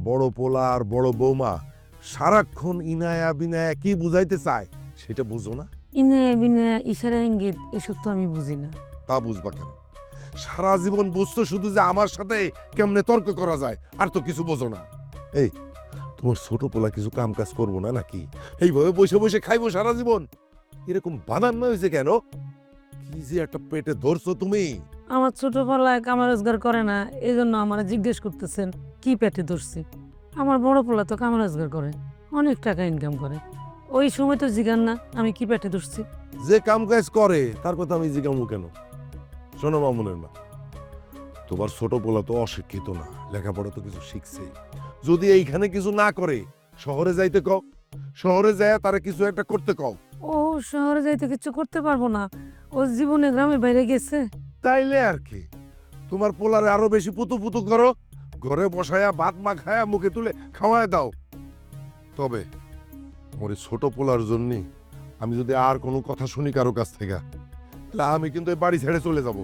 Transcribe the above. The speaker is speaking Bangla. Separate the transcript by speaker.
Speaker 1: বড় পোলা আর বড় বৌমা সারাক্ষণ ইনায়া বিনায়া কি বুঝাইতে চায় সেটা বুঝো না?
Speaker 2: ইনে বিনে ইশারা ইঙ্গিত এসব তো আমি বুঝি না।
Speaker 1: তা বুঝবা কেন? সারা জীবন বুঝতো শুধু যে আমার সাথে কেমনে তর্ক করা যায়, আর তো কিছু বোঝো না। এই তোমার ছোট পোলা কিছু কাম কাজ করবো না নাকি? এইভাবে বসে বসে খাইবো সারা জীবন? এরকম বানান্ন হয়েছে কেন? কি যে একটা পেটে ধরছো তুমি?
Speaker 2: আমার ছোটবেলায় কামার রোজগার করে না, এই জন্য আমার জিজ্ঞেস করতেছেন কি পেটে ধরছি। আমার বড় পোলা তো কামার রোজগার করে, অনেক টাকা ইনকাম করে। ওই সময় তো জিগান না আমি কি পেটে ধরছি।
Speaker 1: যে কাম কাজ করে তার কথা আমি জিজ্ঞামু কেন? শোনো মামুনের মা, তোমার ছোট পোলা তো অশিক্ষিত না, লেখাপড়া তো কিছু শিখছে। যদি এইখানে কিছু না করে শহরে যাইতে কও, শহরে যায় তারা কিছু একটা করতে কও।
Speaker 2: ও শহরে যাইতে কিছু করতে পারবো না, ও জীবনে গ্রামে বাইরে গেছে।
Speaker 1: তাইলে আর কি, তোমার পোলারে আরো বেশি পুতু পুতু করো, ঘরে বসায়া ভাত মা খায়া মুখে তুলে খাওয়ায় দাও। তবে তোমার এই ছোট পোলার জন্য আমি যদি আর কোনো কথা শুনি কারো কাছ থেকে, তাহলে আমি কিন্তু এই বাড়ি ছেড়ে চলে যাব।